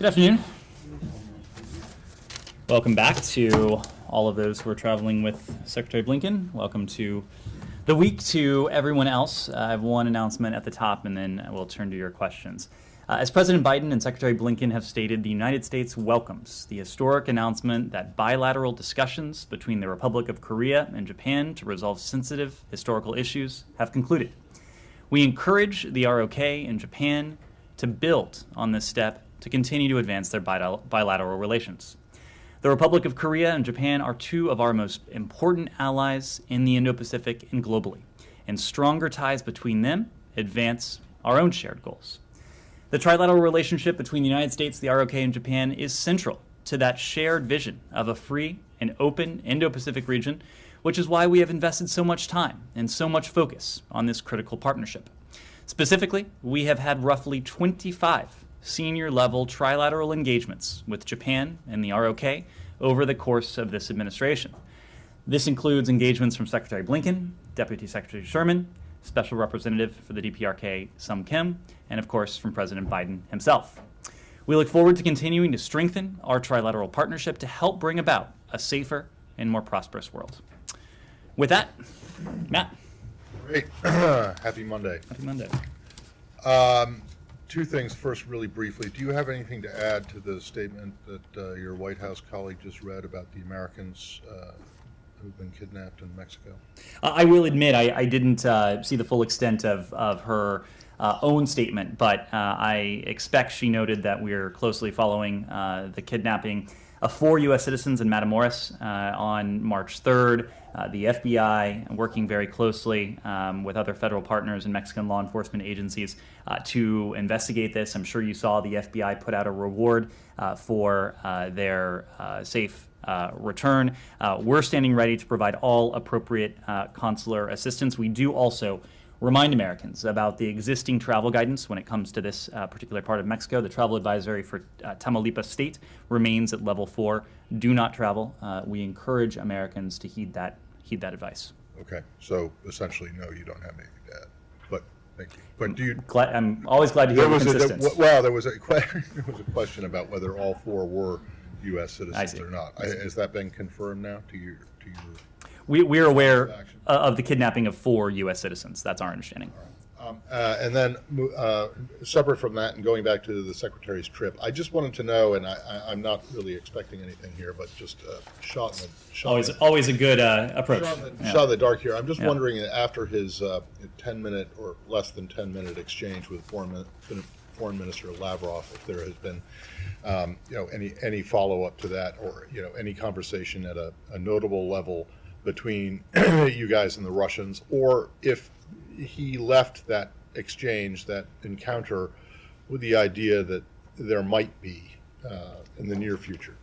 Good afternoon. Welcome back to all of those who are traveling with Secretary Blinken. Welcome to the week to everyone else. I have one announcement at the top, and then we'll turn to your questions. As President Biden and Secretary Blinken have stated, the United States welcomes the historic announcement that bilateral discussions between the Republic of Korea and Japan to resolve sensitive historical issues have concluded. We encourage the ROK and Japan to build on this step to continue to advance their bilateral relations. The Republic of Korea and Japan are two of our most important allies in the Indo-Pacific and globally, and stronger ties between them advance our own shared goals. The trilateral relationship between the United States, the ROK, and Japan is central to that shared vision of a free and open Indo-Pacific region, which is why we have invested so much time and so much focus on this critical partnership. Specifically, we have had roughly 25 senior-level trilateral engagements with Japan and the ROK over the course of this administration. This includes engagements from Secretary Blinken, Deputy Secretary Sherman, Special Representative for the DPRK, Sung Kim, and of course from President Biden himself. We look forward to continuing to strengthen our trilateral partnership to help bring about a safer and more prosperous world. With that, Matt. Great. Happy Monday. Happy Monday. Two things. First, really briefly, do you have anything to add to the statement that your White House colleague just read about the Americans who've been kidnapped in Mexico? I will admit I didn't see the full extent of her own statement, but I expect she noted that we're closely following the kidnapping of 4 U.S. citizens in Matamoros on March 3rd. The FBI working very closely with other federal partners and Mexican law enforcement agencies to investigate this. I'm sure you saw the FBI put out a reward for their safe return. We're standing ready to provide all appropriate consular assistance. We do also remind Americans about the existing travel guidance when it comes to this particular part of Mexico. The travel advisory for Tamaulipas State remains at level 4. Do not travel. We encourage Americans to heed that advice. Okay, so essentially, no, you don't have anything to add. But thank you. But do you? I'm always glad to hear the consistency. There was a question about whether all 4 were U.S. citizens or not. Has that been confirmed now to your? We're aware of the kidnapping of 4 U.S. citizens. That's our understanding. And then separate from that and going back to the Secretary's trip, I just wanted to know, and I'm not really expecting anything here, but just shot in the always a good approach. Shot in the dark here. I'm just wondering, after his 10-minute or less than 10-minute exchange with Foreign Minister Lavrov, if there has been any follow-up to that, or any conversation at a notable level between you guys and the Russians, or if he left that exchange, that encounter, with the idea that there might be in the near future.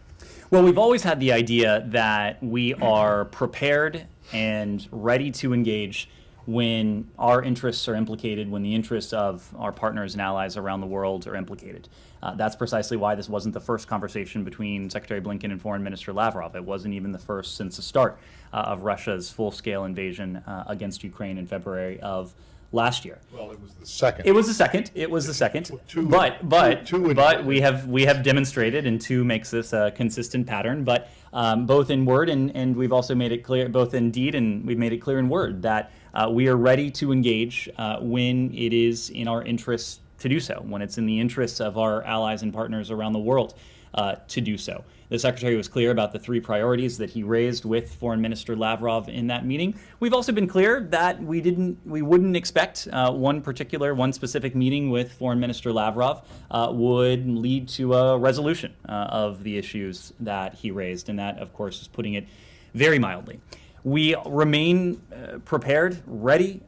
Well, we've always had the idea that we are prepared and ready to engage when our interests are implicated, when the interests of our partners and allies around the world are implicated. That's precisely why this wasn't the first conversation between Secretary Blinken and Foreign Minister Lavrov. It wasn't even the first since the start of Russia's full-scale invasion against Ukraine in February of last year. Well, it was the second. It was the second. But we have demonstrated, and 2 makes this a consistent pattern. But both in word and we've also made it clear, both in deed and we've made it clear in word, that we are ready to engage when it is in our interests to do so, when it's in the interests of our allies and partners around the world to do so. The Secretary was clear about the 3 priorities that he raised with Foreign Minister Lavrov in that meeting. We've also been clear that we wouldn't expect one specific meeting with Foreign Minister Lavrov would lead to a resolution of the issues that he raised, and that, of course, is putting it very mildly. We remain prepared, ready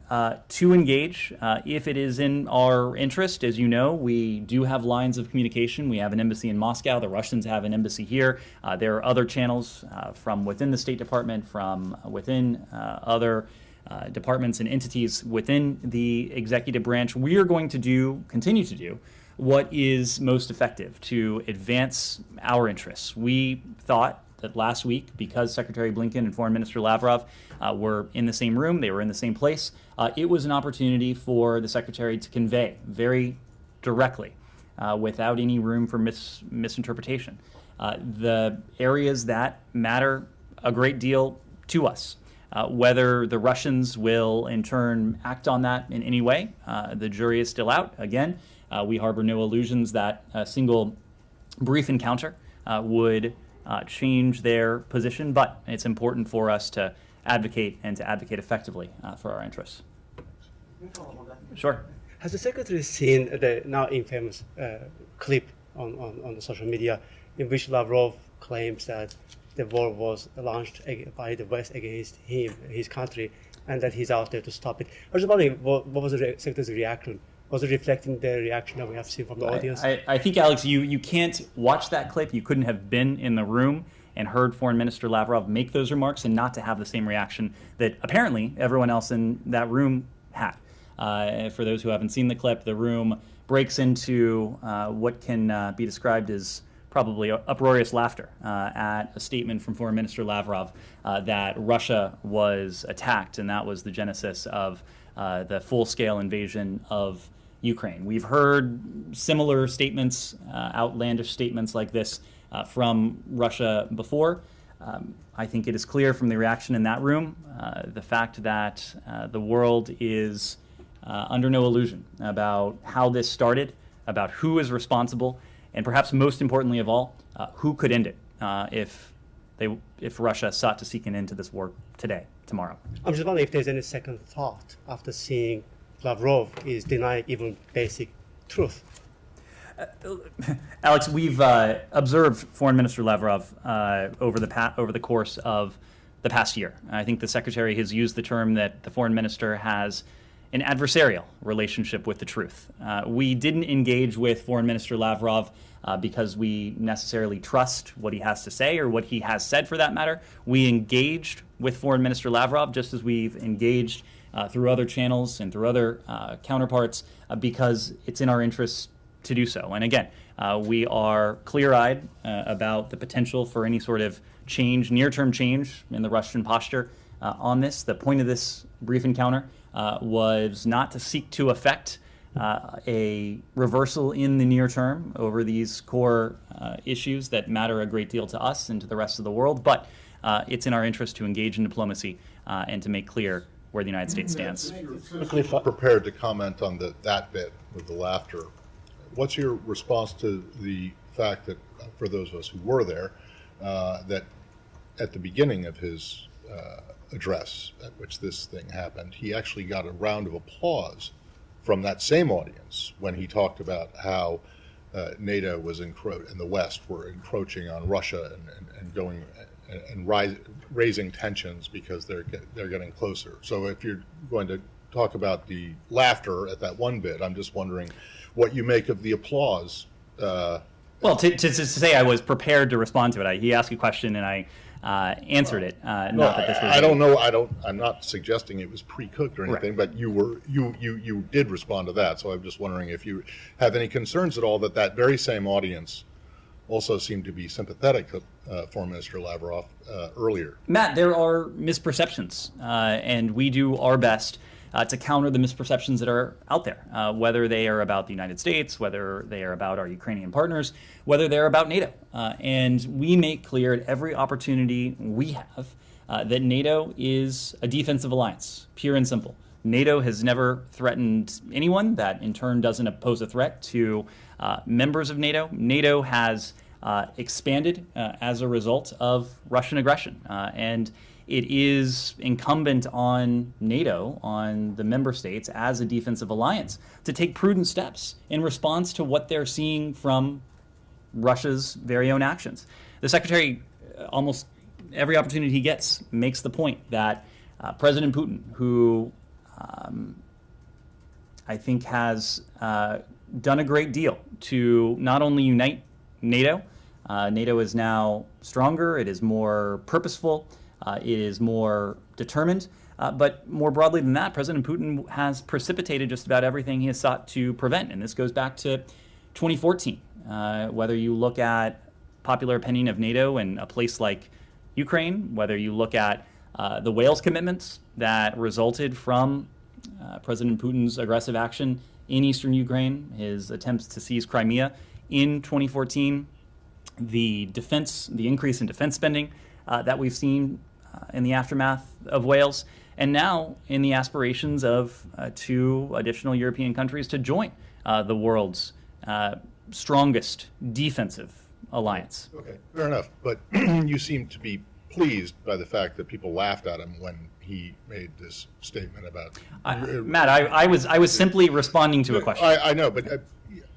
to engage if it is in our interest. As you know, we do have lines of communication. We have an embassy in Moscow. The Russians have an embassy here. There are other channels from within the State Department, from within other departments and entities within the executive branch. We are going to continue to do what is most effective to advance our interests. We thought that last week, because Secretary Blinken and Foreign Minister Lavrov were in the same room, they were in the same place, it was an opportunity for the Secretary to convey very directly without any room for misinterpretation. The areas that matter a great deal to us. Whether the Russians will in turn act on that in any way, the jury is still out. Again, we harbor no illusions that a single brief encounter would change their position, but it's important for us to advocate and to advocate effectively for our interests. Sure. Has the Secretary seen the now infamous clip on the social media in which Lavrov claims that the war was launched by the West against him, his country, and that he's out there to stop it? I was wondering, what was the Secretary's reaction? Was it reflecting the reaction that we have seen from the audience? I think, Alex, you can't watch that clip. You couldn't have been in the room and heard Foreign Minister Lavrov make those remarks and not to have the same reaction that apparently everyone else in that room had. For those who haven't seen the clip, the room breaks into what can be described as probably uproarious laughter at a statement from Foreign Minister Lavrov that Russia was attacked, and that was the genesis of the full-scale invasion of Ukraine. We've heard similar statements, outlandish statements like this from Russia before. I think it is clear from the reaction in that room, the fact that the world is under no illusion about how this started, about who is responsible, and perhaps most importantly of all, who could end it if Russia sought to seek an end to this war today, tomorrow. I'm just wondering if there's any second thought after seeing Lavrov is denying even basic truth. Alex, we've observed Foreign Minister Lavrov over the course of the past year. I think the Secretary has used the term that the Foreign Minister has an adversarial relationship with the truth. We didn't engage with Foreign Minister Lavrov because we necessarily trust what he has to say or what he has said for that matter. We engaged with Foreign Minister Lavrov just as we've engaged through other channels and through other counterparts because it's in our interests to do so. And again, we are clear-eyed about the potential for any sort of change, near-term change in the Russian posture on this. The point of this brief encounter was not to seek to effect a reversal in the near term over these core issues that matter a great deal to us and to the rest of the world, but it's in our interest to engage in diplomacy and to make clear where the United States stands. Prepared to comment on that bit with the laughter. What's your response to the fact that, for those of us who were there, that at the beginning of his address at which this thing happened, he actually got a round of applause from that same audience when he talked about how NATO was and the West were encroaching on Russia and going and raising tensions because they're getting closer. So if you're going to talk about the laughter at that one bit, I'm just wondering what you make of the applause. Well, to say I was prepared to respond to it, he asked a question and I answered it. Not that this was. I don't know. I'm not suggesting it was pre-cooked or anything, right. But you did respond to that. So I'm just wondering if you have any concerns at all that very same audience also seemed to be sympathetic to Foreign Minister Lavrov earlier. Matt, there are misperceptions, and we do our best to counter the misperceptions that are out there, whether they are about the United States, whether they are about our Ukrainian partners, whether they're about NATO. And we make clear at every opportunity we have that NATO is a defensive alliance, pure and simple. NATO has never threatened anyone. That in turn doesn't pose a threat to members of NATO. NATO has expanded as a result of Russian aggression. And it is incumbent on NATO, on the member states as a defensive alliance, to take prudent steps in response to what they're seeing from Russia's very own actions. The Secretary, almost every opportunity he gets, makes the point that President Putin, who I think has done a great deal to not only unite NATO, NATO is now stronger, it is more purposeful, it is more determined, but more broadly than that, President Putin has precipitated just about everything he has sought to prevent, and this goes back to 2014. Whether you look at popular opinion of NATO in a place like Ukraine, whether you look at the Wales commitments that resulted from President Putin's aggressive action in eastern Ukraine, his attempts to seize Crimea in 2014, the increase in defense spending that we've seen in the aftermath of Wales, and now in the aspirations of 2 additional European countries to join the world's strongest defensive alliance. Okay, fair enough. But you seem to be pleased by the fact that people laughed at him when he made this statement about. Matt, I was simply responding to a question. I know, but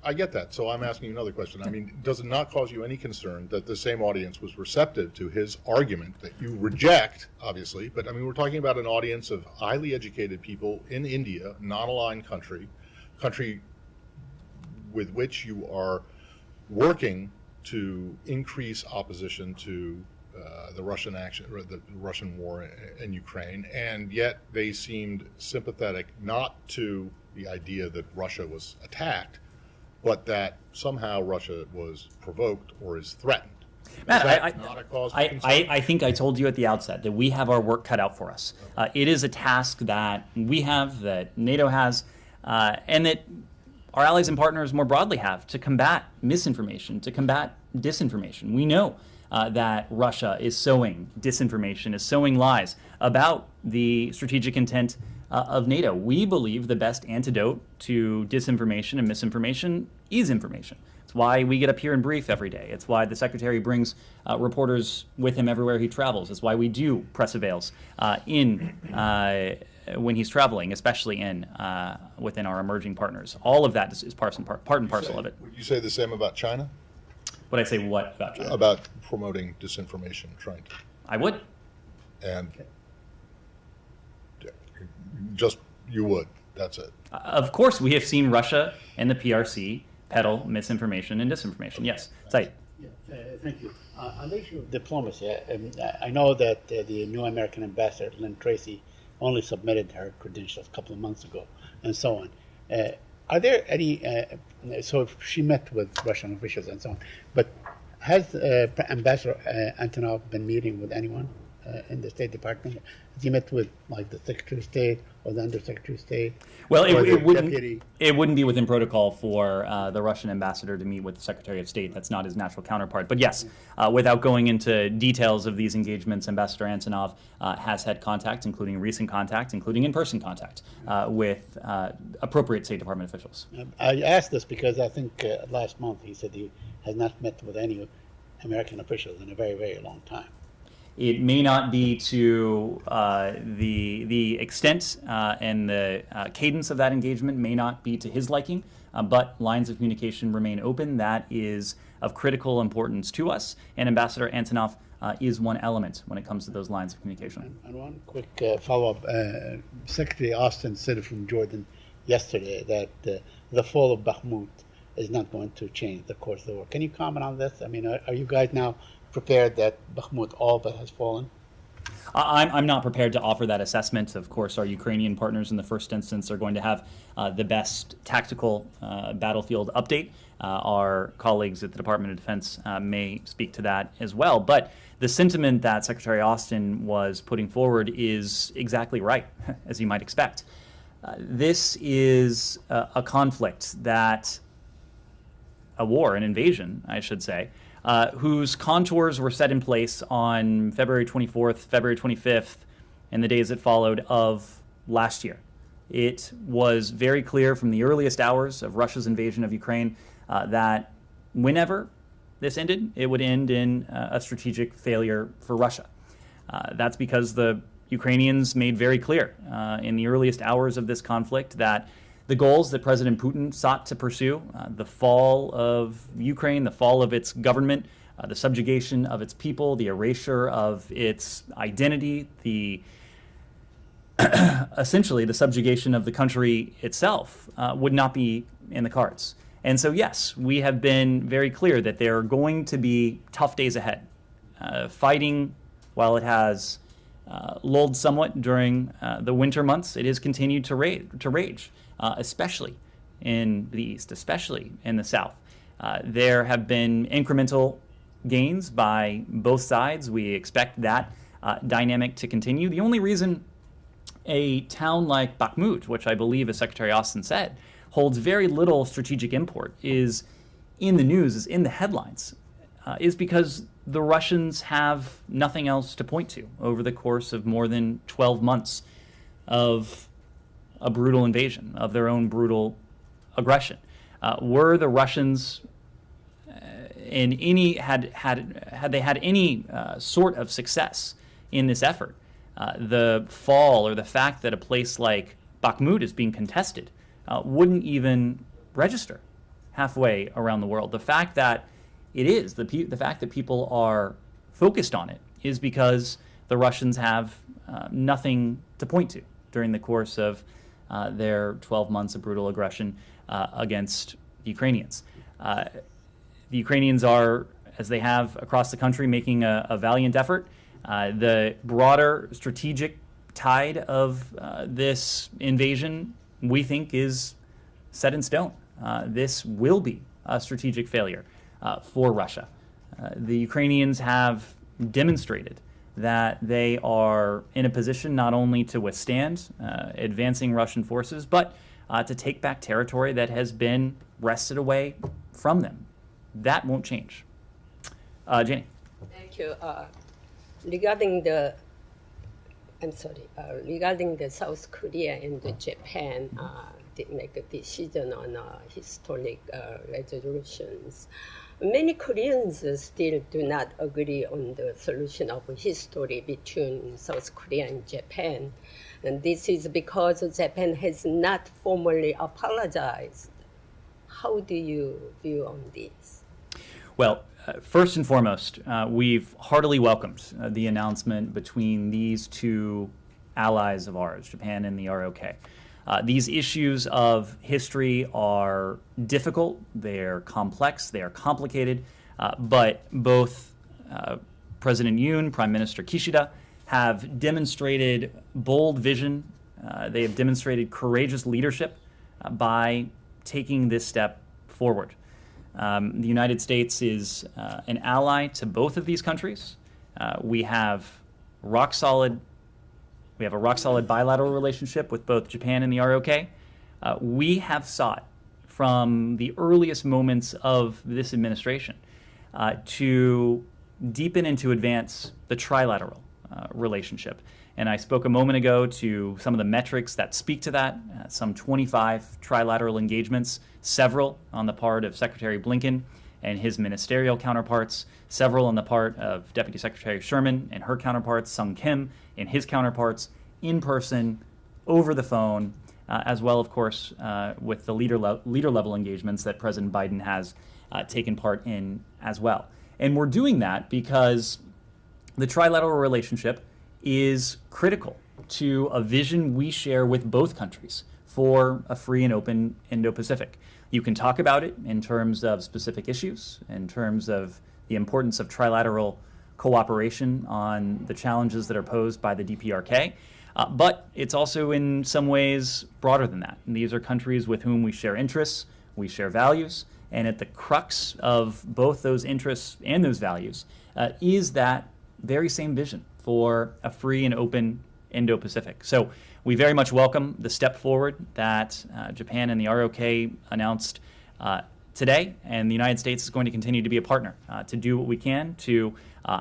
I get that. So I'm asking you another question. I mean, does it not cause you any concern that the same audience was receptive to his argument that you reject, obviously? But I mean, we're talking about an audience of highly educated people in India, non-aligned country with which you are working to increase opposition to the Russian action, or the Russian war in Ukraine, and yet they seemed sympathetic not to the idea that Russia was attacked, but that somehow Russia was provoked or is threatened. Matt, not a cause for concern? I think I told you at the outset that we have our work cut out for us. It is a task that we have, that NATO has, and that our allies and partners more broadly have, to combat misinformation, to combat disinformation. We know that Russia is sowing disinformation, is sowing lies about the strategic intent of NATO. We believe the best antidote to disinformation and misinformation is information. It's why we get up here and brief every day. It's why the Secretary brings reporters with him everywhere he travels. It's why we do press avails when he's traveling, especially within our emerging partners. All of that is part and parcel of it. Would you say the same about China? Would I say what about China? About promoting disinformation, trying to. I would. And just you would. That's it. Of course, we have seen Russia and the PRC peddle misinformation and disinformation. Yes, Said. Yeah, thank you. On the issue of diplomacy, I know that the new American ambassador, Lynn Tracy, only submitted her credentials a couple of months ago, and so on. Are there any? So she met with Russian officials and so on. But has Ambassador Antonov been meeting with anyone in the State Department? Has he met with like the Secretary of State or the Undersecretary of State? Well, or the it wouldn't be within protocol for the Russian ambassador to meet with the Secretary of State. That's not his natural counterpart. But yes, without going into details of these engagements, Ambassador Antonov has had contact, including recent contact, including in-person contact with appropriate State Department officials. I asked this because I think last month he said he has not met with any American officials in a very, very long time. It may not be to the extent and the cadence of that engagement may not be to his liking, but lines of communication remain open. That is of critical importance to us, and Ambassador Antonov is one element when it comes to those lines of communication. And one quick follow-up. Secretary Austin said from Jordan yesterday that the fall of Bakhmut is not going to change the course of the war. Can you comment on this? I mean, are you guys now prepared that Bakhmut all but has fallen? I'm not prepared to offer that assessment. Of course, our Ukrainian partners in the first instance are going to have the best tactical battlefield update. Our colleagues at the Department of Defense may speak to that as well. But the sentiment that Secretary Austin was putting forward is exactly right, as you might expect. This is a conflict a war, an invasion, I should say, whose contours were set in place on February 24th, February 25th, and the days that followed of last year. It was very clear from the earliest hours of Russia's invasion of Ukraine that whenever this ended, it would end in a strategic failure for Russia. That's because the Ukrainians made very clear in the earliest hours of this conflict that the goals that President Putin sought to pursue, the fall of Ukraine, the fall of its government, the subjugation of its people, the erasure of its identity, essentially the subjugation of the country itself, would not be in the cards. And so, yes, we have been very clear that there are going to be tough days ahead. Fighting, while it has lulled somewhat during the winter months, it has continued to rage. Especially in the East, especially in the South. There have been incremental gains by both sides. We expect that dynamic to continue. The only reason a town like Bakhmut, which I believe, as Secretary Austin said, holds very little strategic import, is in the news, is in the headlines, is because the Russians have nothing else to point to over the course of more than 12 months of a brutal invasion, of their own brutal aggression. Were the Russians in any had they had any sort of success in this effort, the fall or the fact that a place like Bakhmut is being contested wouldn't even register halfway around the world. The fact that it is, the fact that people are focused on it is because the Russians have nothing to point to during the course of their 12 months of brutal aggression against the Ukrainians. The Ukrainians are, as they have across the country, making a valiant effort. The broader strategic tide of this invasion, we think, is set in stone. This will be a strategic failure for Russia. The Ukrainians have demonstrated that they are in a position not only to withstand advancing Russian forces, but to take back territory that has been wrested away from them. That won't change. Janie. Thank you. Regarding the South Korea and Japan did make a decision on historic resolutions. Many Koreans still do not agree on the solution of history between South Korea and Japan. And this is because Japan has not formally apologized. How do you view on this? Well, first and foremost, we've heartily welcomed the announcement between these two allies of ours, Japan and the ROK. These issues of history are difficult, they're complex, they are complicated, but both President Yoon, Prime Minister Kishida have demonstrated bold vision, they have demonstrated courageous leadership by taking this step forward. The United States is an ally to both of these countries. We have a rock solid bilateral relationship with both Japan and the ROK. We have sought from the earliest moments of this administration to deepen and to advance the trilateral relationship. And I spoke a moment ago to some of the metrics that speak to that, some 25 trilateral engagements, several on the part of Secretary Blinken and his ministerial counterparts, several on the part of Deputy Secretary Sherman and her counterparts, Sung Kim and his counterparts, in person, over the phone, as well, of course, with the leader-level engagements that President Biden has taken part in as well. And we're doing that because the trilateral relationship is critical to a vision we share with both countries for a free and open Indo-Pacific. You can talk about it in terms of specific issues, in terms of the importance of trilateral cooperation on the challenges that are posed by the DPRK, but it's also in some ways broader than that. And these are countries with whom we share interests, we share values, and at the crux of both those interests and those values is that very same vision for a free and open Indo-Pacific. So we very much welcome the step forward that Japan and the ROK announced today, and the United States is going to continue to be a partner to do what we can to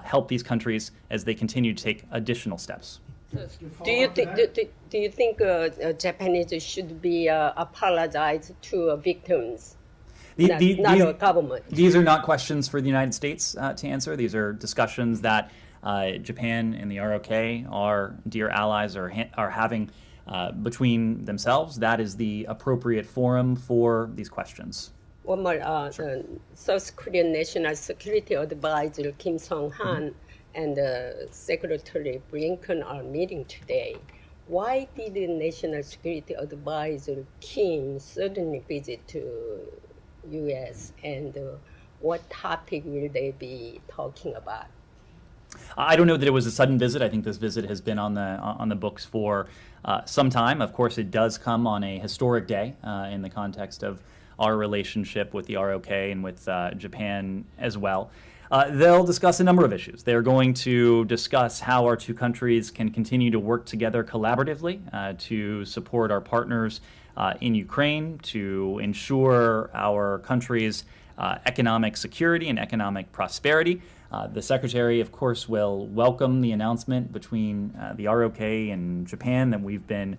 help these countries as they continue to take additional steps. Do you think Japanese should be apologize to victims, not a government? These are not questions for the United States to answer. These are discussions that Japan and the ROK, our dear allies, are having between themselves. That is the appropriate forum for these questions. One more, South Korean National Security Advisor Kim Sung-han and Secretary Blinken are meeting today. Why did the National Security Advisor Kim suddenly visit to U.S. and what topic will they be talking about? I don't know that it was a sudden visit. I think this visit has been on the books for some time. Of course, it does come on a historic day in the context of our relationship with the ROK and with Japan as well. They'll discuss a number of issues. They're going to discuss how our two countries can continue to work together collaboratively to support our partners in Ukraine, to ensure our country's economic security and economic prosperity. The Secretary, of course, will welcome the announcement between the ROK and Japan that we've been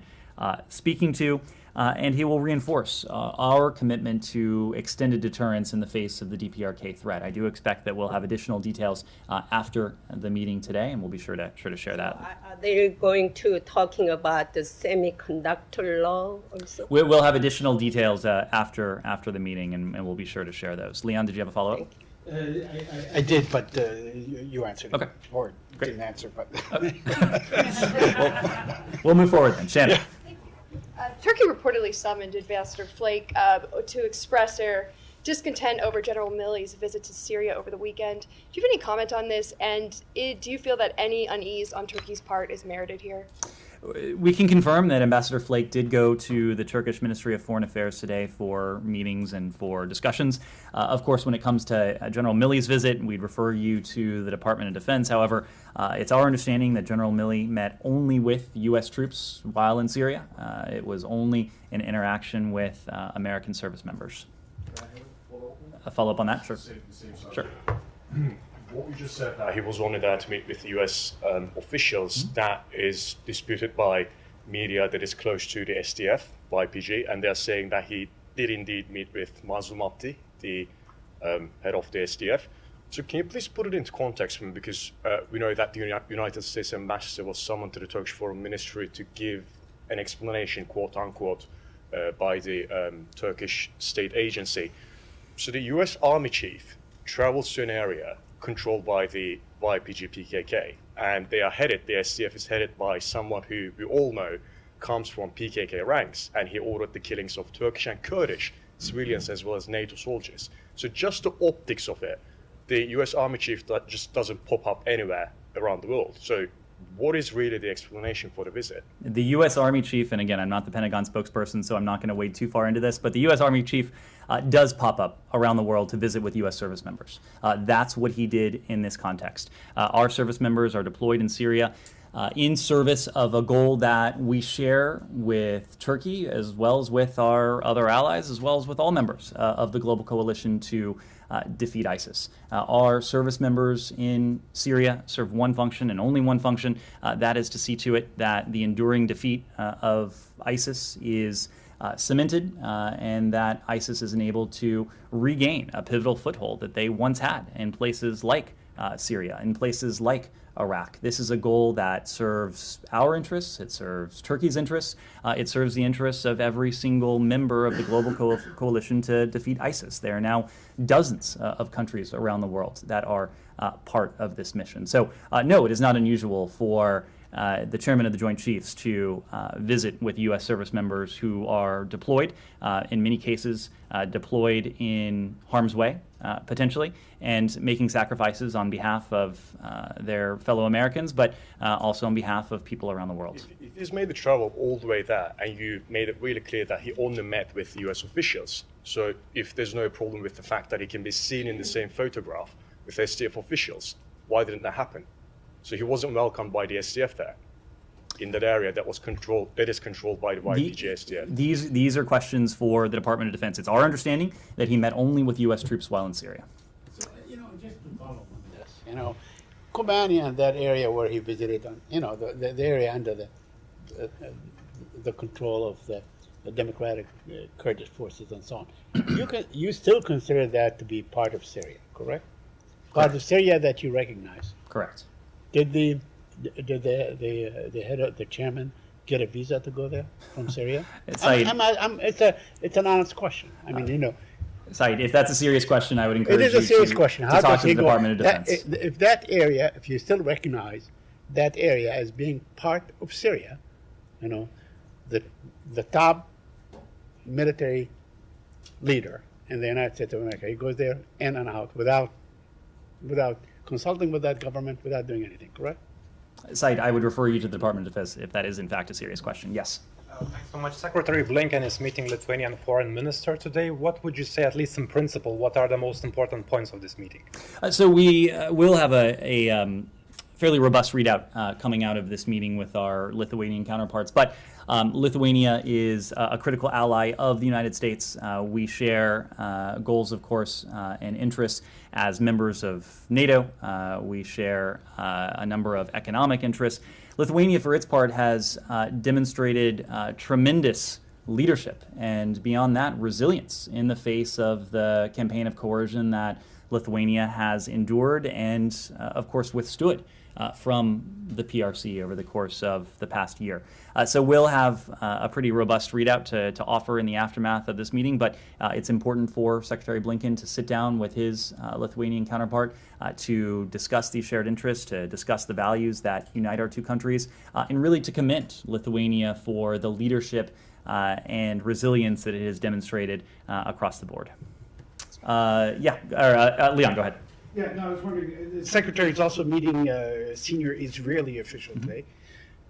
speaking to, and he will reinforce our commitment to extended deterrence in the face of the DPRK threat. I do expect that we'll have additional details after the meeting today, and we'll be sure to share that. Are they going to talking about the semiconductor law also? We'll have additional details after the meeting, and we'll be sure to share those. Leon, did you have a follow-up? Thank you. I did, but you answered. Okay. Or Great. didn't answer, but. We'll move forward then. Shannon. Turkey reportedly summoned Ambassador Flake to express their discontent over General Milley's visit to Syria over the weekend. Do you have any comment on this? And do you feel that any unease on Turkey's part is merited here? We can confirm that Ambassador Flake did go to the Turkish Ministry of Foreign Affairs today for meetings and for discussions. Of course, when it comes to General Milley's visit, we'd refer you to the Department of Defense. However, it's our understanding that General Milley met only with U.S. troops while in Syria. It was only an interaction with American service members. A follow-up on that? Sure. Sure. What you just said, that he was only there to meet with U.S. Officials, that is disputed by media that is close to the SDF, YPG, and they're saying that he did indeed meet with Mazlum Abdi, the head of the SDF. So can you please put it into context for me, because we know that the United States ambassador was summoned to the Turkish Foreign Ministry to give an explanation, quote unquote, by the Turkish state agency. So the U.S. Army chief travels to an area controlled by the YPG PKK, and the SDF is headed by someone who we all know comes from PKK ranks, and he ordered the killings of Turkish and Kurdish civilians as well as NATO soldiers. So just the optics of it, the US Army chief that just doesn't pop up anywhere around the world. So what is really the explanation for the visit? The U.S. Army chief, and again, I'm not the Pentagon spokesperson, so I'm not going to wade too far into this, but the U.S. Army chief does pop up around the world to visit with U.S. service members. That's what he did in this context. Our service members are deployed in Syria in service of a goal that we share with Turkey, as well as with our other allies, as well as with all members of the global coalition to defeat ISIS. Our service members in Syria serve one function and only one function. That is to see to it that the enduring defeat of ISIS is cemented and that ISIS is enabled to regain a pivotal foothold that they once had in places like Syria, in places like Iraq. This is a goal that serves our interests, it serves Turkey's interests, it serves the interests of every single member of the global coalition to defeat ISIS. There are now dozens of countries around the world that are part of this mission. So no, it is not unusual for the chairman of the Joint Chiefs to visit with U.S. service members who are deployed, in many cases deployed in harm's way, potentially, and making sacrifices on behalf of their fellow Americans, but also on behalf of people around the world. If he's made the travel all the way there, and you made it really clear that he only met with U.S. officials, so if there's no problem with the fact that he can be seen in the same photograph with SDF officials, why didn't that happen? So he wasn't welcomed by the SDF there, in that area that is controlled by the YPG SDF. These are questions for the Department of Defense. It's our understanding that he met only with U.S. troops while in Syria. So, just to follow up on this, Kobani and that area where he visited, the area under the control of the Democratic Kurdish forces and so on. You still consider that to be part of Syria, correct? Part of Syria that you recognize. Correct. Did the head of the chairman get a visa to go there from Syria? It's an honest question. I mean, Said, if that's a serious question, I would encourage you it is a serious question. to talk to the Department of Defense. If that area, if you still recognize that area as being part of Syria, the top military leader in the United States of America, he goes there in and out without consulting with that government, without doing anything, correct? Said, I would refer you to the Department of Defense if that is in fact a serious question. Yes. Thanks so much. Secretary Blinken is meeting Lithuanian foreign minister today. What would you say, at least in principle, what are the most important points of this meeting? So we will have a fairly robust readout coming out of this meeting with our Lithuanian counterparts. But Lithuania is a critical ally of the United States. We share goals, of course, and interests as members of NATO. We share a number of economic interests. Lithuania, for its part, has demonstrated tremendous leadership and, beyond that, resilience in the face of the campaign of coercion that Lithuania has endured and, of course, withstood from the PRC over the course of the past year. So we'll have a pretty robust readout to offer in the aftermath of this meeting, but it's important for Secretary Blinken to sit down with his Lithuanian counterpart to discuss these shared interests, to discuss the values that unite our two countries, and really to commend Lithuania for the leadership and resilience that it has demonstrated across the board. Leon, go ahead. Yeah, no, I was wondering, the Secretary is also meeting a senior Israeli official today,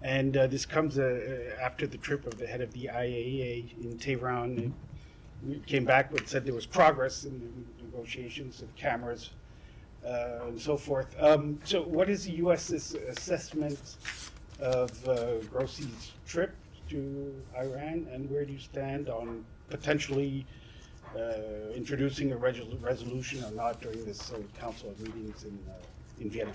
and this comes after the trip of the head of the IAEA in Tehran. It came back and said there was progress in the negotiations of cameras and so forth. So what is the U.S.'s assessment of Grossi's trip to Iran, and where do you stand on potentially introducing a resolution or not during this Council of meetings in Vienna?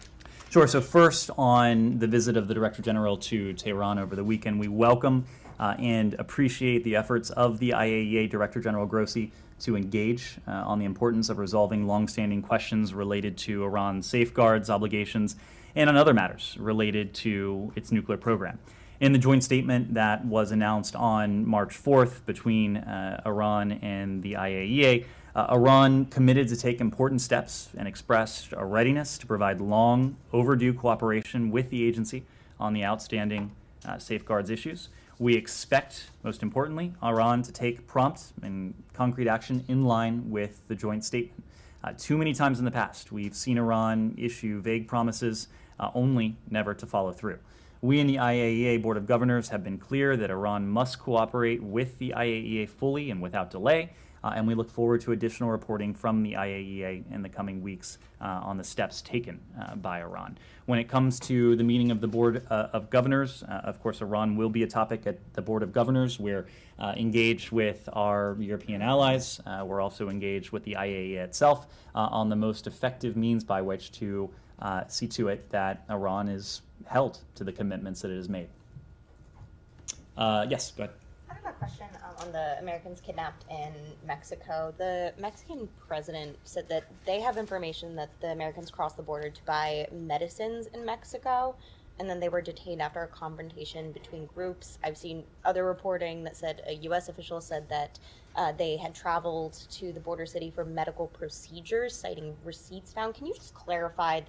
Sure. So first, on the visit of the Director General to Tehran over the weekend, we welcome and appreciate the efforts of the IAEA Director General Grossi to engage on the importance of resolving longstanding questions related to Iran's safeguards, obligations, and on other matters related to its nuclear program. In the joint statement that was announced on March 4th between Iran and the IAEA, Iran committed to take important steps and expressed a readiness to provide long overdue cooperation with the agency on the outstanding safeguards issues. We expect, most importantly, Iran to take prompt and concrete action in line with the joint statement. Too many times in the past, we've seen Iran issue vague promises only never to follow through. We in the IAEA Board of Governors have been clear that Iran must cooperate with the IAEA fully and without delay, and we look forward to additional reporting from the IAEA in the coming weeks on the steps taken by Iran. When it comes to the meeting of the Board of Governors, of course, Iran will be a topic at the Board of Governors. We're engaged with our European allies. We're also engaged with the IAEA itself on the most effective means by which to see to it that Iran is held to the commitments that it has made. Yes, go ahead. I have a question on the Americans kidnapped in Mexico. The Mexican president said that they have information that the Americans crossed the border to buy medicines in Mexico, and then they were detained after a confrontation between groups. I've seen other reporting that said a U.S. official said that they had traveled to the border city for medical procedures, citing receipts found. Can you just clarify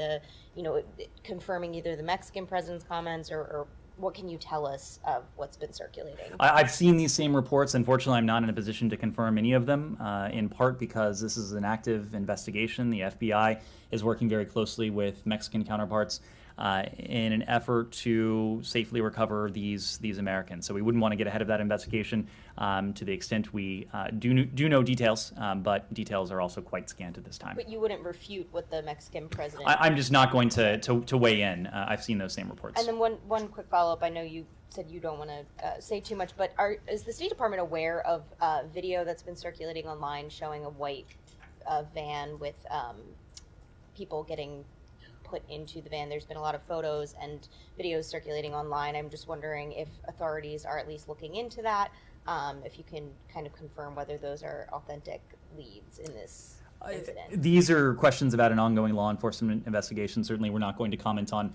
confirming either the Mexican president's comments or what can you tell us of what's been circulating? I've seen these same reports. Unfortunately, I'm not in a position to confirm any of them, in part because this is an active investigation. The FBI is working very closely with Mexican counterparts in an effort to safely recover these Americans. So we wouldn't want to get ahead of that investigation to the extent we do know details, but details are also quite scant at this time. But you wouldn't refute what the Mexican president... I'm just not going to weigh in. I've seen those same reports. And then one quick follow-up. I know you said you don't want to say too much, but is the State Department aware of video that's been circulating online showing a white van with people getting put into the van? There's been a lot of photos and videos circulating online. I'm just wondering if authorities are at least looking into that, if you can kind of confirm whether those are authentic leads in this incident. These are questions about an ongoing law enforcement investigation. Certainly we're not going to comment on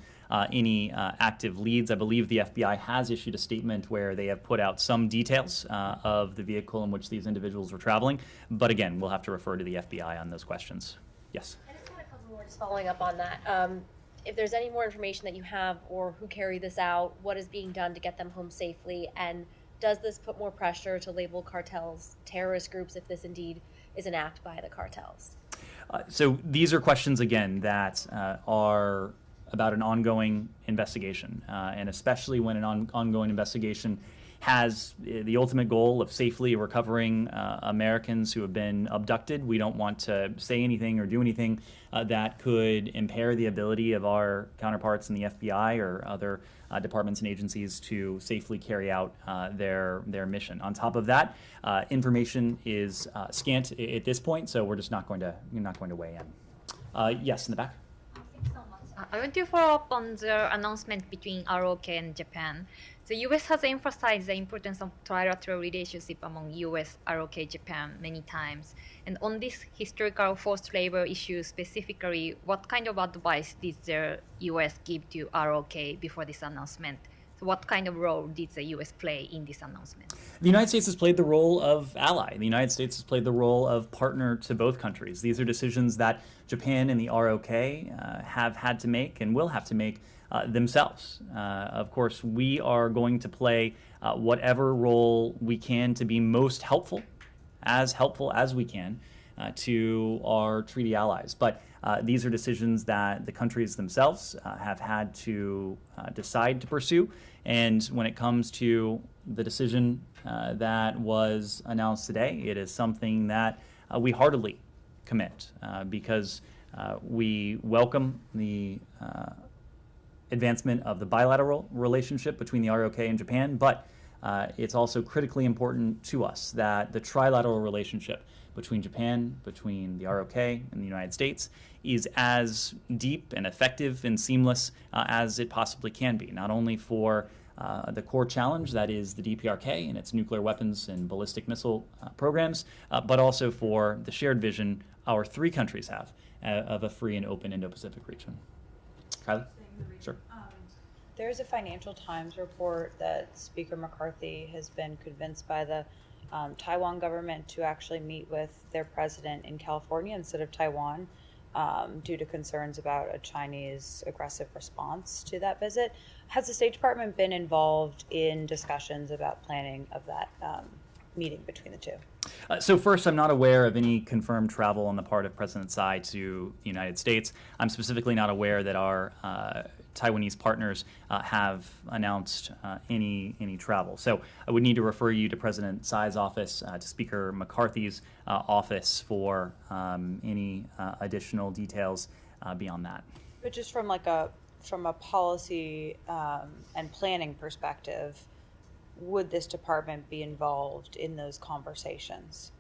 any active leads. I believe the FBI has issued a statement where they have put out some details of the vehicle in which these individuals were traveling. But again, we'll have to refer to the FBI on those questions. Yes? Just following up on that, if there's any more information that you have or who carried this out, what is being done to get them home safely, and does this put more pressure to label cartels terrorist groups if this indeed is an act by the cartels? So these are questions, again, that are about an ongoing investigation, and especially when an ongoing investigation has the ultimate goal of safely recovering Americans who have been abducted. We don't want to say anything or do anything that could impair the ability of our counterparts in the FBI or other departments and agencies to safely carry out their mission. On top of that, information is scant at this point, so we're just not going to weigh in. Yes, in the back. I want to follow up on the announcement between ROK and Japan. The U.S. has emphasized the importance of trilateral relationship among U.S., ROK, Japan many times. And on this historical forced labor issue specifically, what kind of advice did the U.S. give to ROK before this announcement? So what kind of role did the U.S. play in this announcement? The United States has played the role of ally. The United States has played the role of partner to both countries. These are decisions that Japan and the ROK have had to make and will have to make themselves. Of course, we are going to play whatever role we can to be most helpful as we can to our treaty allies. But these are decisions that the countries themselves have had to decide to pursue. And when it comes to the decision that was announced today, it is something that we heartily commit because we welcome the advancement of the bilateral relationship between the ROK and Japan, but it's also critically important to us that the trilateral relationship between Japan, between the ROK, and the United States is as deep and effective and seamless as it possibly can be, not only for the core challenge that is the DPRK and its nuclear weapons and ballistic missile programs, but also for the shared vision our three countries have of a free and open Indo-Pacific region. Kylie? Sure. There's a Financial Times report that Speaker McCarthy has been convinced by the Taiwan government to actually meet with their president in California instead of Taiwan due to concerns about a Chinese aggressive response to that visit. Has the State Department been involved in discussions about planning of that meeting between the two? So first, I'm not aware of any confirmed travel on the part of President Tsai to the United States. I'm specifically not aware that our Taiwanese partners have announced any travel. So I would need to refer you to President Tsai's office, to Speaker McCarthy's office for any additional details beyond that. But just from a policy and planning perspective, would this department be involved in those conversations?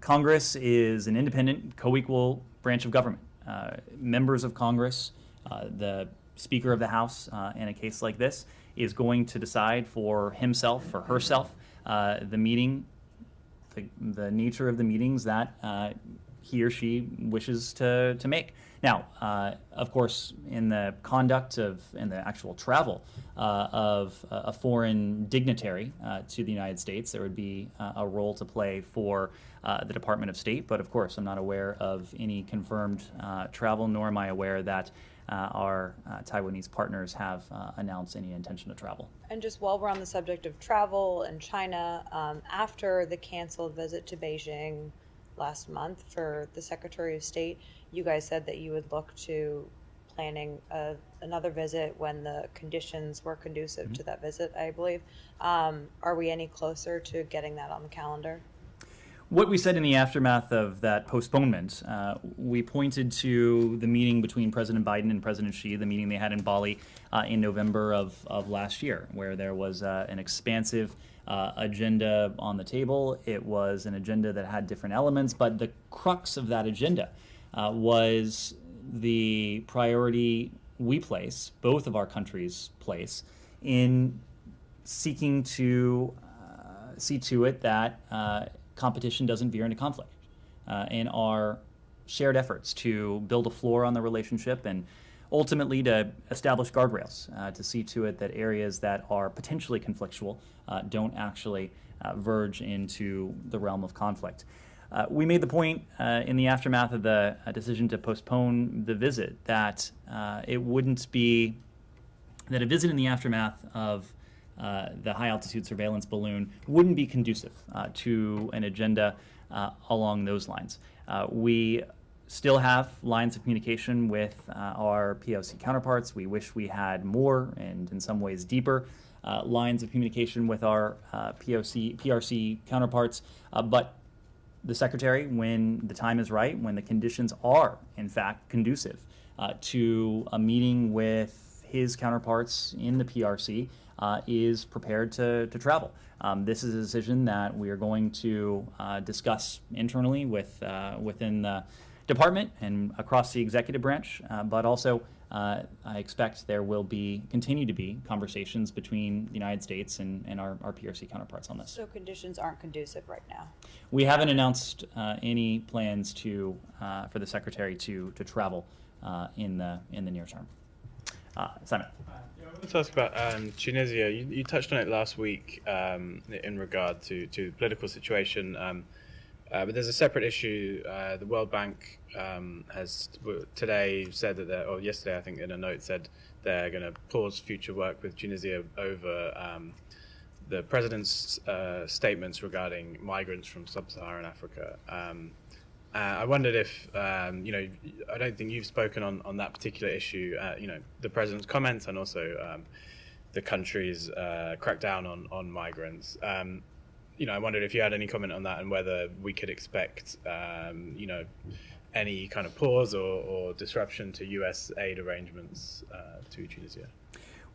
Congress is an independent, co-equal branch of government. Members of Congress, the Speaker of the House in a case like this, is going to decide for himself or herself the meeting, the nature of the meetings that he or she wishes to make. Now, of course, in the conduct of and the actual travel of a foreign dignitary to the United States, there would be a role to play for the Department of State. But of course, I'm not aware of any confirmed travel, nor am I aware that our Taiwanese partners have announced any intention to travel. And just while we're on the subject of travel and China, after the canceled visit to Beijing last month for the Secretary of State, you guys said that you would look to planning another visit when the conditions were conducive to that visit, I believe. Are we any closer to getting that on the calendar? What we said in the aftermath of that postponement, we pointed to the meeting between President Biden and President Xi, the meeting they had in Bali in November of last year, where there was an expansive agenda on the table. It was an agenda that had different elements, but the crux of that agenda was the priority we place, both of our countries place, in seeking to see to it that competition doesn't veer into conflict, in our shared efforts to build a floor on the relationship and ultimately to establish guardrails, to see to it that areas that are potentially conflictual don't actually verge into the realm of conflict. We made the point in the aftermath of the decision to postpone the visit that it wouldn't be that a visit in the aftermath of the high-altitude surveillance balloon wouldn't be conducive to an agenda along those lines. We still have lines of communication with our POC counterparts. We wish we had more and in some ways deeper lines of communication with our PRC counterparts, but the Secretary, when the time is right, when the conditions are, in fact, conducive to a meeting with his counterparts in the PRC, is prepared to travel. This is a decision that we are going to discuss internally within the department and across the executive branch, but also I expect there will continue to be conversations between the United States and our PRC counterparts on this. So conditions aren't conducive right now? We haven't announced any plans for the Secretary to travel in the near term. Simon. I wanted to ask about Tunisia. You touched on it last week in regard to the political situation, but there's a separate issue. The World Bank has today said that, or yesterday I think in a note said they're going to pause future work with Tunisia over the president's statements regarding migrants from sub-Saharan Africa. I wondered if, I don't think you've spoken on that particular issue, the president's comments and also the country's crackdown on migrants. I wondered if you had any comment on that and whether we could expect, any kind of pause or disruption to U.S. aid arrangements to Tunisia.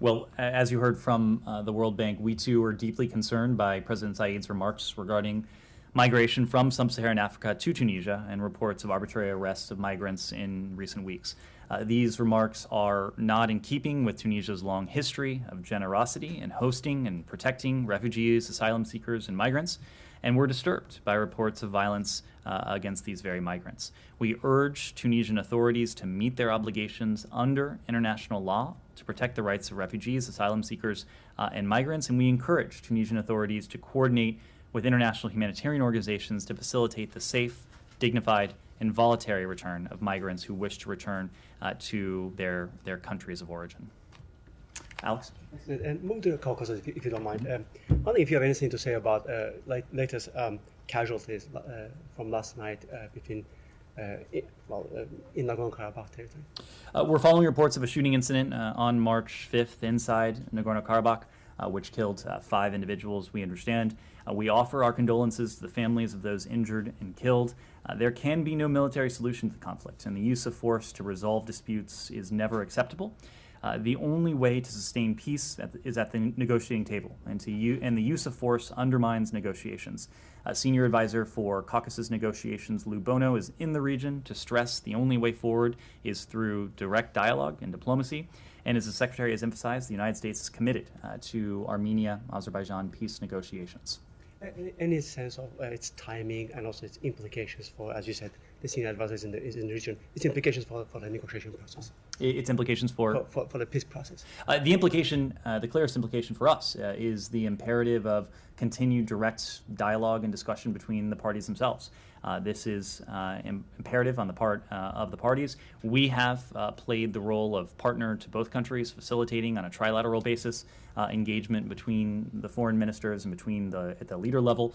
Well, as you heard from the World Bank, we too are deeply concerned by President Said's remarks regarding migration from sub-Saharan Africa to Tunisia and reports of arbitrary arrests of migrants in recent weeks. These remarks are not in keeping with Tunisia's long history of generosity in hosting and protecting refugees, asylum seekers, and migrants, and we're disturbed by reports of violence against these very migrants. We urge Tunisian authorities to meet their obligations under international law to protect the rights of refugees, asylum seekers, and migrants, and we encourage Tunisian authorities to coordinate with international humanitarian organizations to facilitate the safe, dignified, and voluntary return of migrants who wish to return to their countries of origin. Alex? And moving to the Caucasus, if you don't mind. Wondering if you have anything to say about latest casualties from last night between in Nagorno-Karabakh territory. We're following reports of a shooting incident on March 5th inside Nagorno-Karabakh, which killed 5 individuals, we understand. We offer our condolences to the families of those injured and killed. There can be no military solution to the conflict, and the use of force to resolve disputes is never acceptable. The only way to sustain peace is at the negotiating table, and the use of force undermines negotiations. Senior advisor for Caucasus negotiations, Lou Bono, is in the region to stress the only way forward is through direct dialogue and diplomacy. And as the Secretary has emphasized, the United States is committed to Armenia-Azerbaijan peace negotiations. Any sense of its timing and also its implications for, as you said, the senior advisors in the region, its implications for the negotiation process? Its implications for the peace process? The clearest implication for us is the imperative of continued direct dialogue and discussion between the parties themselves. This is imperative on the part of the parties. We have played the role of partner to both countries, facilitating on a trilateral basis engagement between the foreign ministers and at the leader level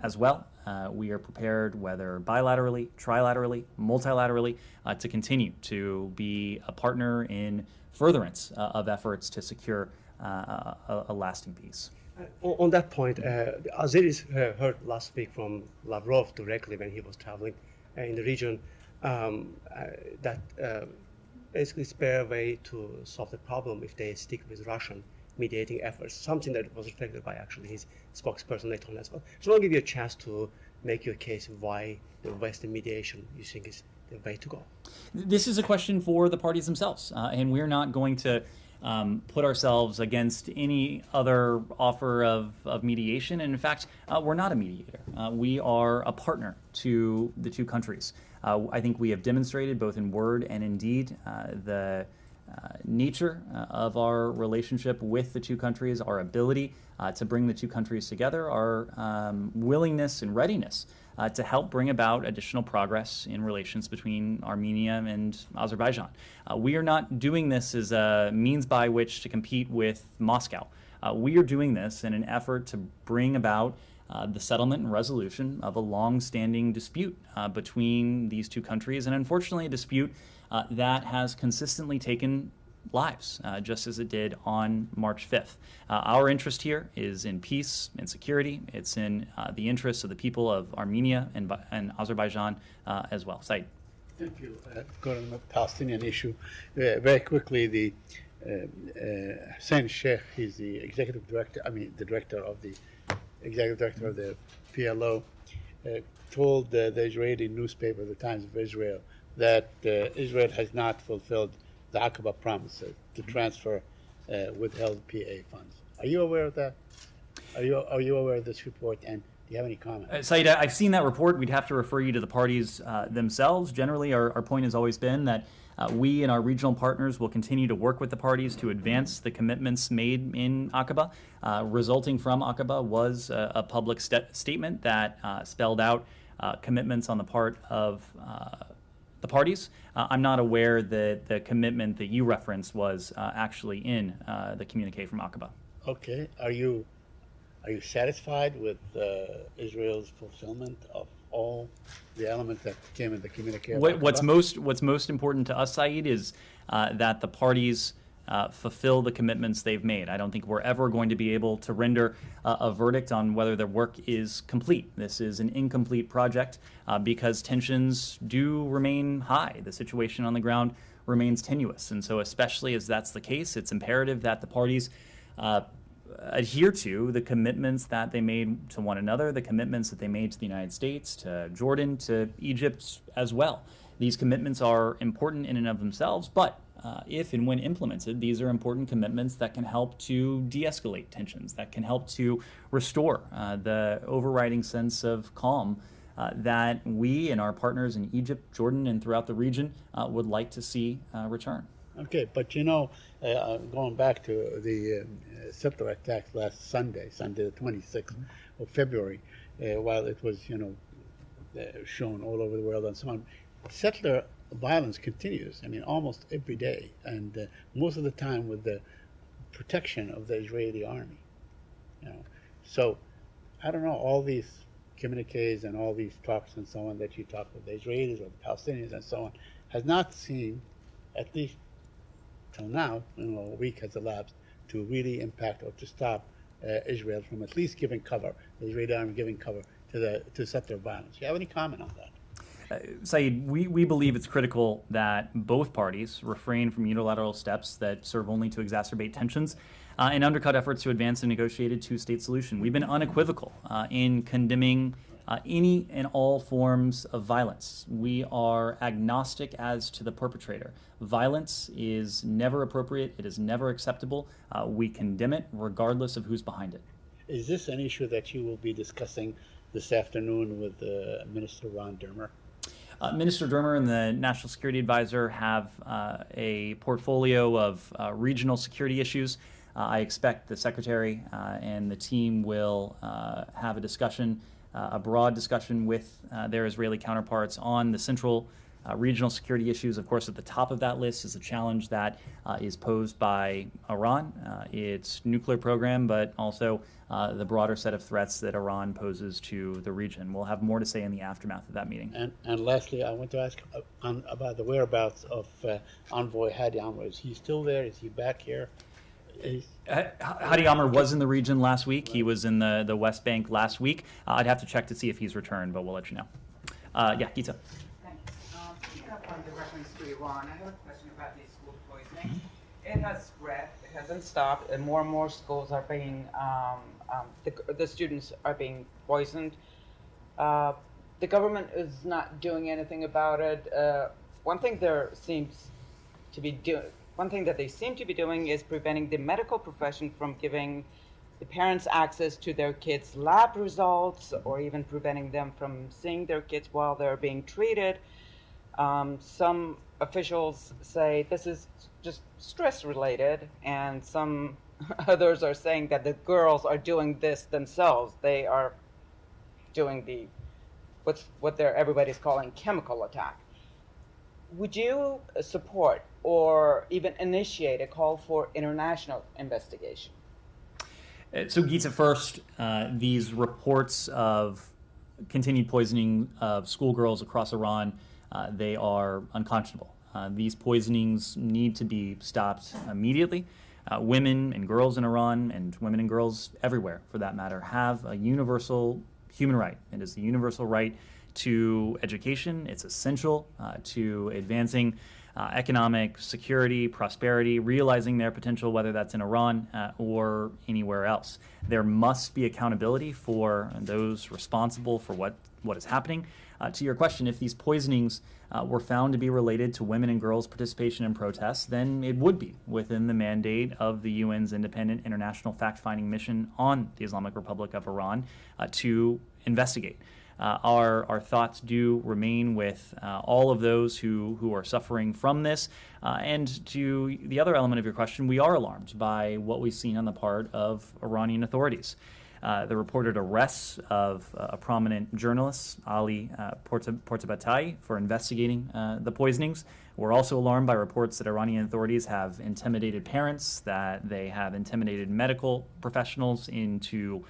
as well. We are prepared, whether bilaterally, trilaterally, multilaterally, to continue to be a partner in furtherance of efforts to secure a lasting peace. On that point, Azeris heard last week from Lavrov directly when he was traveling in the region that basically spare a way to solve the problem if they stick with Russian mediating efforts, something that was reflected by actually his spokesperson later on as well. So I'll give you a chance to make your case why the Western mediation you think is the way to go. This is a question for the parties themselves, and we're not going to put ourselves against any other offer of mediation. And in fact, we're not a mediator. We are a partner to the two countries. I think we have demonstrated both in word and in deed the nature of our relationship with the two countries, our ability to bring the two countries together, our willingness and readiness to help bring about additional progress in relations between Armenia and Azerbaijan. We are not doing this as a means by which to compete with Moscow. We are doing this in an effort to bring about the settlement and resolution of a long-standing dispute between these two countries, and unfortunately a dispute that has consistently taken lives, just as it did on March 5th. Our interest here is in peace and security. It's in the interests of the people of Armenia and Azerbaijan as well. Saeed. Thank you. Going on the Palestinian issue, very quickly, the Hussein Sheikh, he's the executive director, the executive director of the PLO, told the Israeli newspaper, the Times of Israel, that Israel has not fulfilled the Aqaba promises to transfer withheld PA funds. Are you aware of that? Are you aware of this report, and do you have any comment? Saeed, I've seen that report. We'd have to refer you to the parties themselves. Generally, our point has always been that we and our regional partners will continue to work with the parties to advance the commitments made in Aqaba. Resulting from Aqaba was a public statement that spelled out commitments on the part of the parties. I'm not aware that the commitment that you referenced was actually in the communique from Aqaba. Okay. Are you satisfied with Israel's fulfillment of all the elements that came in the communique? What's most important to us, Saeed, is that the parties fulfill the commitments they've made. I don't think we're ever going to be able to render a verdict on whether the work is complete. This is an incomplete project because tensions do remain high. The situation on the ground remains tenuous. And so especially as that's the case, it's imperative that the parties adhere to the commitments that they made to one another, the commitments that they made to the United States, to Jordan, to Egypt as well. These commitments are important in and of themselves, but if and when implemented, these are important commitments that can help to de-escalate tensions, that can help to restore the overriding sense of calm that we and our partners in Egypt, Jordan, and throughout the region would like to see return. Okay, but going back to the settler attacks last Sunday the 26th of February, while it was, shown all over the world and so on, settler violence continues. Almost every day, and most of the time with the protection of the Israeli army. So I don't know, all these communiques and all these talks and so on that you talk with the Israelis or the Palestinians and so on has not seemed, at least till now, a week has elapsed, to really impact or to stop Israel from at least giving cover, the Israeli army giving cover to settler violence. Do you have any comment on that? Saeed, we believe it's critical that both parties refrain from unilateral steps that serve only to exacerbate tensions and undercut efforts to advance a negotiated two-state solution. We've been unequivocal in condemning any and all forms of violence. We are agnostic as to the perpetrator. Violence is never appropriate. It is never acceptable. We condemn it regardless of who's behind it. Is this an issue that you will be discussing this afternoon with Minister Ron Dermer? Minister Dermer and the National Security Advisor have a portfolio of regional security issues. I expect the Secretary and the team will have a discussion, a broad discussion with their Israeli counterparts on the central regional security issues. Of course, at the top of that list is a challenge that is posed by Iran, its nuclear program, but also the broader set of threats that Iran poses to the region. We'll have more to say in the aftermath of that meeting. And lastly, I want to ask about the whereabouts of Envoy Hadi Amr. Is he still there? Is he back here? Hadi Amr was in the region last week. He was in the West Bank last week. I'd have to check to see if he's returned, but we'll let you know. Gita. Picking up on the reference to Iran, I have a question about the school poisoning. It has spread, it hasn't stopped, and more schools are being, the students are being poisoned. The government is not doing anything about it. One thing that they seem to be doing is preventing the medical profession from giving the parents access to their kids' lab results, or even preventing them from seeing their kids while they're being treated. Some officials say this is just stress related, and some others are saying that the girls are doing this themselves. They are doing what everybody's calling chemical attack. Would you support or even initiate a call for international investigation? So, Gita, first, these reports of continued poisoning of schoolgirls across Iran, they are unconscionable. These poisonings need to be stopped immediately. Women and girls in Iran, and women and girls everywhere for that matter, have a universal human right. It is the universal right to education. It's essential to advancing economic security, prosperity, realizing their potential, whether that's in Iran or anywhere else. There must be accountability for those responsible for what is happening. To your question, if these poisonings were found to be related to women and girls' participation in protests, then it would be within the mandate of the UN's independent international fact-finding mission on the Islamic Republic of Iran to investigate. Our thoughts do remain with all of those who are suffering from this. And to the other element of your question, we are alarmed by what we've seen on the part of Iranian authorities. The reported arrests of a prominent journalist, Ali Portabatai, for investigating the poisonings. We're also alarmed by reports that Iranian authorities have intimidated parents, that they have intimidated medical professionals into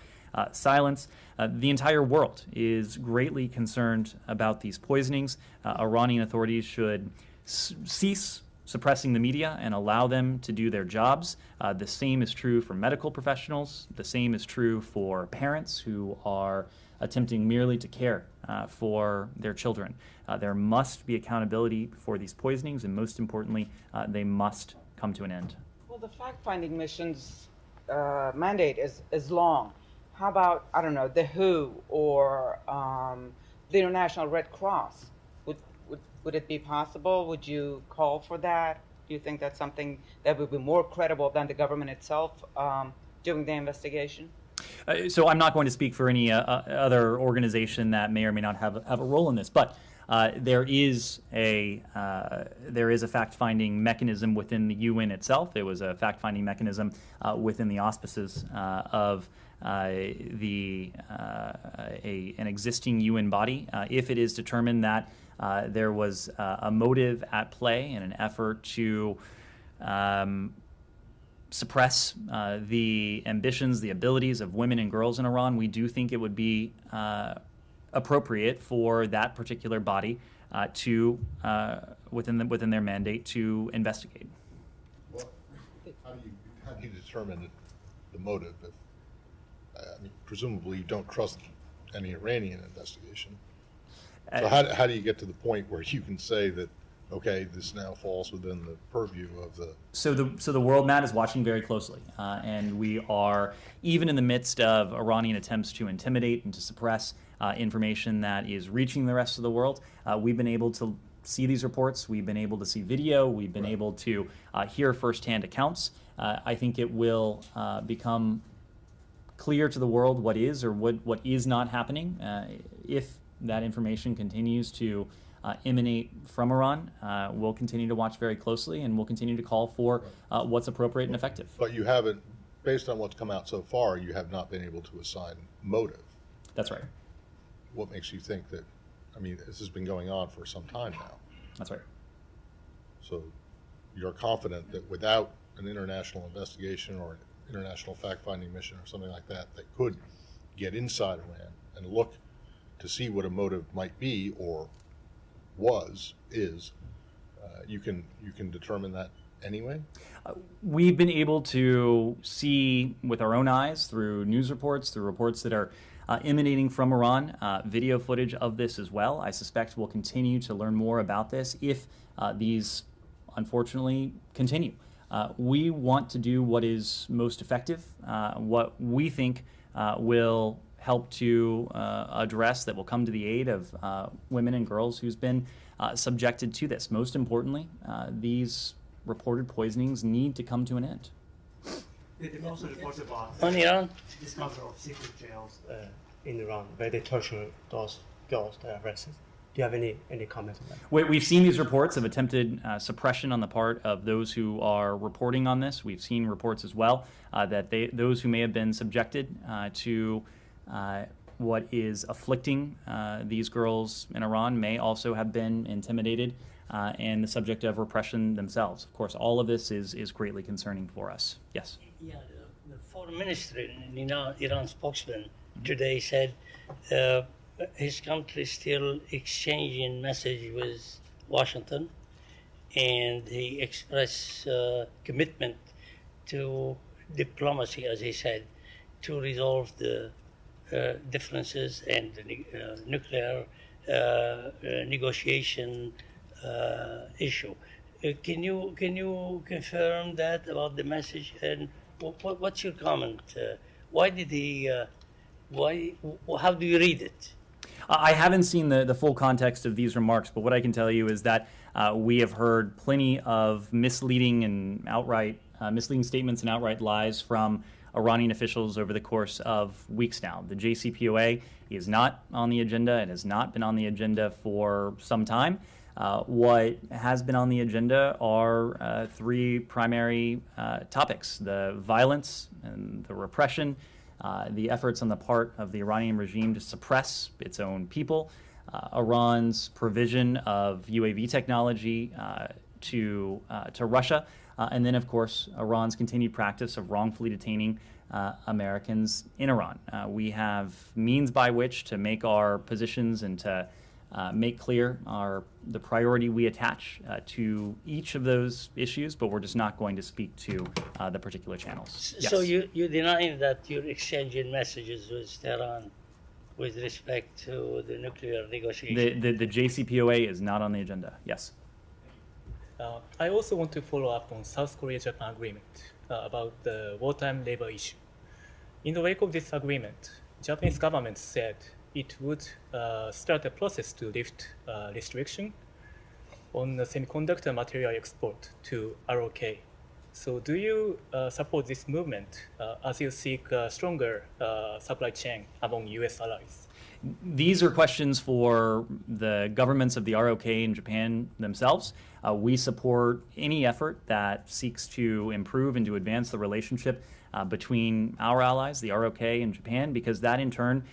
silence. The entire world is greatly concerned about these poisonings. Iranian authorities should cease suppressing the media and allow them to do their jobs. The same is true for medical professionals. The same is true for parents who are attempting merely to care for their children. There must be accountability for these poisonings, and most importantly, they must come to an end. Well, the fact-finding mission's mandate is long. How about, I don't know, the WHO or the International Red Cross? Would it be possible? Would you call for that? Do you think that's something that would be more credible than the government itself doing the investigation? So I'm not going to speak for any other organization that may or may not have a role in this, but there is a fact-finding mechanism within the UN itself. There was a fact-finding mechanism within the auspices of an existing UN body. If it is determined that there was a motive at play in an effort to suppress the ambitions, the abilities of women and girls in Iran, we do think it would be appropriate for that particular body to, within their mandate, to investigate. Well, how do you determine the motive? I mean, presumably you don't trust any Iranian investigation. So how do you get to the point where you can say that, okay, this now falls within the purview of the... So the world, Matt, is watching very closely. And we are, even in the midst of Iranian attempts to intimidate and to suppress information that is reaching the rest of the world, we've been able to see these reports. We've been able to see video. We've been able to hear firsthand accounts. I think it will become clear to the world what is or what is not happening if that information continues to emanate from Iran. We'll continue to watch very closely, and we'll continue to call for what's appropriate and effective. But you haven't, based on what's come out so far, you have not been able to assign motive. That's right. What makes you think that, I mean, this has been going on for some time now. That's right. So you're confident that without an international investigation or an international fact-finding mission or something like that that could get inside Iran and look to see what a motive might be or is, you can determine that anyway? We've been able to see with our own eyes through news reports, through reports that are emanating from Iran, video footage of this as well. I suspect we'll continue to learn more about this if these unfortunately continue. We want to do what is most effective, what we think will help to address, that will come to the aid of women and girls who's been subjected to this. Most importantly, these reported poisonings need to come to an end. There are also reports about Iran? discovery of secret jails in Iran where they torture those girls that are arrested. Do you have any comment on that? We've seen these reports of attempted suppression on the part of those who are reporting on this. We've seen reports as well that those who may have been subjected to what is afflicting these girls in Iran may also have been intimidated and the subject of repression themselves. Of course, all of this is greatly concerning for us. Yes? Yeah, the foreign minister in Iran spokesman today said his country is still exchanging messages with Washington, and he expressed commitment to diplomacy, as he said, to resolve the differences and the nuclear negotiation issue. Can you confirm that about the message, and what's your comment? Why did he? How do you read it? I haven't seen the full context of these remarks, but what I can tell you is that we have heard plenty of misleading and outright misleading statements and outright lies from Iranian officials over the course of weeks now. The JCPOA is not on the agenda. It has not been on the agenda for some time. What has been on the agenda are three primary topics: the violence and the repression, the efforts on the part of the Iranian regime to suppress its own people, Iran's provision of UAV technology to Russia, and then, of course, Iran's continued practice of wrongfully detaining Americans in Iran. We have means by which to make our positions and to make clear the priority we attach to each of those issues, but we're just not going to speak to the particular channels. So you deny that you're exchanging messages with Tehran with respect to the nuclear negotiation? The JCPOA is not on the agenda, yes. I also want to follow up on South Korea-Japan agreement about the wartime labor issue. In the wake of this agreement, Japanese government said it would start a process to lift restriction on the semiconductor material export to ROK. So do you support this movement as you seek a stronger supply chain among US allies? These are questions for the governments of the ROK and Japan themselves. We support any effort that seeks to improve and to advance the relationship between our allies, the ROK and Japan, because that in turn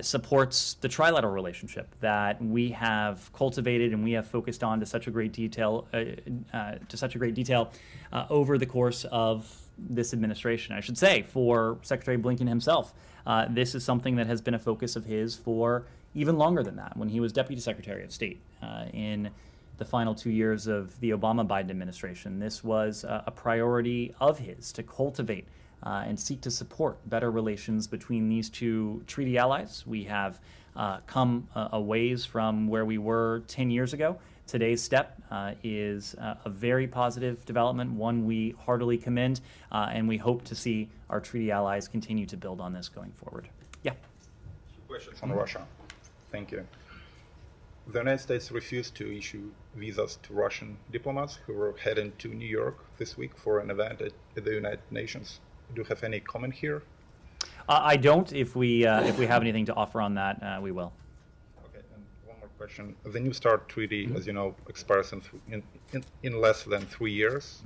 supports the trilateral relationship that we have cultivated and we have focused on to such a great detail over the course of this administration. I should say, for Secretary Blinken himself, this is something that has been a focus of his for even longer than that. When he was Deputy Secretary of State in the final 2 years of the Obama-Biden administration, this was a priority of his to cultivate and seek to support better relations between these two treaty allies. We have come a ways from where we were 10 years ago. Today's step is a very positive development, one we heartily commend, and we hope to see our treaty allies continue to build on this going forward. Yeah. Questions on Russia. Thank you. The United States refused to issue visas to Russian diplomats who were heading to New York this week for an event at the United Nations. Do you have any comment here? I don't. If we have anything to offer on that, we will. Okay, and one more question. The New START treaty, as you know, expires in less than 3 years.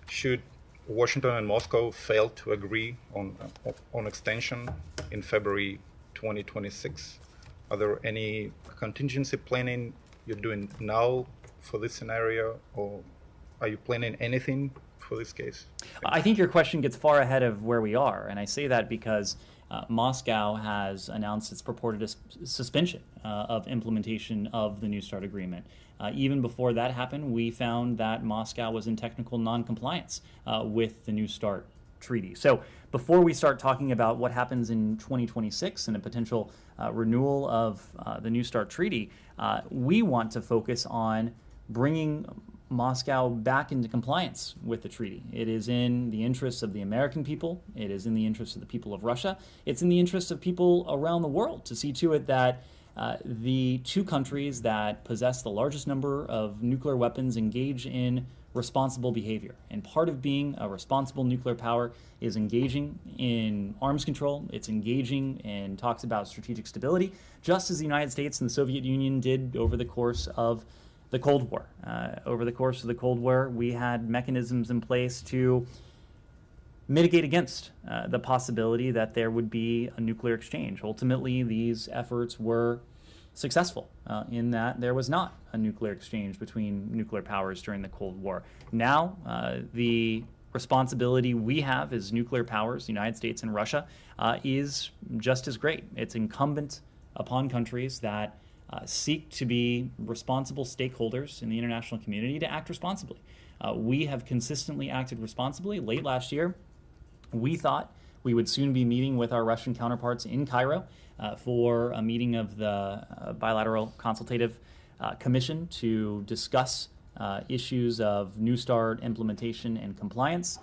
Should Washington and Moscow fail to agree on extension in February 2026, are there any contingency planning you're doing now for this scenario, or are you planning anything for this case? I think your question gets far ahead of where we are, and I say that because Moscow has announced its purported suspension of implementation of the New START agreement. Even before that happened, we found that Moscow was in technical non-compliance with the New START treaty. So before we start talking about what happens in 2026 and a potential renewal of the New START treaty, we want to focus on bringing Moscow back into compliance with the treaty. It is in the interests of the American people. It is in the interests of the people of Russia. It's in the interests of people around the world to see to it that the two countries that possess the largest number of nuclear weapons engage in responsible behavior. And part of being a responsible nuclear power is engaging in arms control. It's engaging in talks about strategic stability, just as the United States and the Soviet Union did over the course of the Cold War. Over the course of the Cold War, we had mechanisms in place to mitigate against the possibility that there would be a nuclear exchange. Ultimately, these efforts were successful in that there was not a nuclear exchange between nuclear powers during the Cold War. Now, the responsibility we have as nuclear powers, the United States and Russia, is just as great. It's incumbent upon countries that seek to be responsible stakeholders in the international community to act responsibly. We have consistently acted responsibly. Late last year, we thought we would soon be meeting with our Russian counterparts in Cairo for a meeting of the Bilateral Consultative Commission to discuss issues of New START implementation and compliance.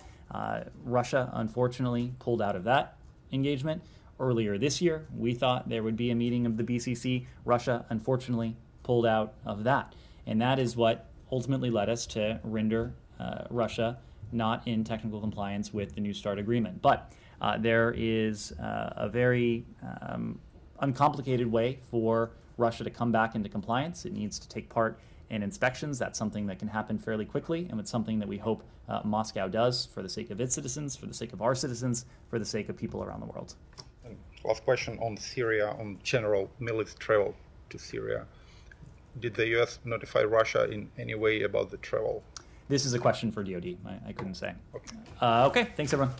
Russia, unfortunately, pulled out of that engagement. Earlier this year, we thought there would be a meeting of the BCC. Russia, unfortunately, pulled out of that. And that is what ultimately led us to render Russia not in technical compliance with the New START agreement. But there is a very uncomplicated way for Russia to come back into compliance. It needs to take part in inspections. That's something that can happen fairly quickly, and it's something that we hope Moscow does for the sake of its citizens, for the sake of our citizens, for the sake of people around the world. And last question on Syria, on General Milley's travel to Syria. Did the U.S. notify Russia in any way about the travel? This is a question for DoD. I couldn't say. Okay, thanks everyone.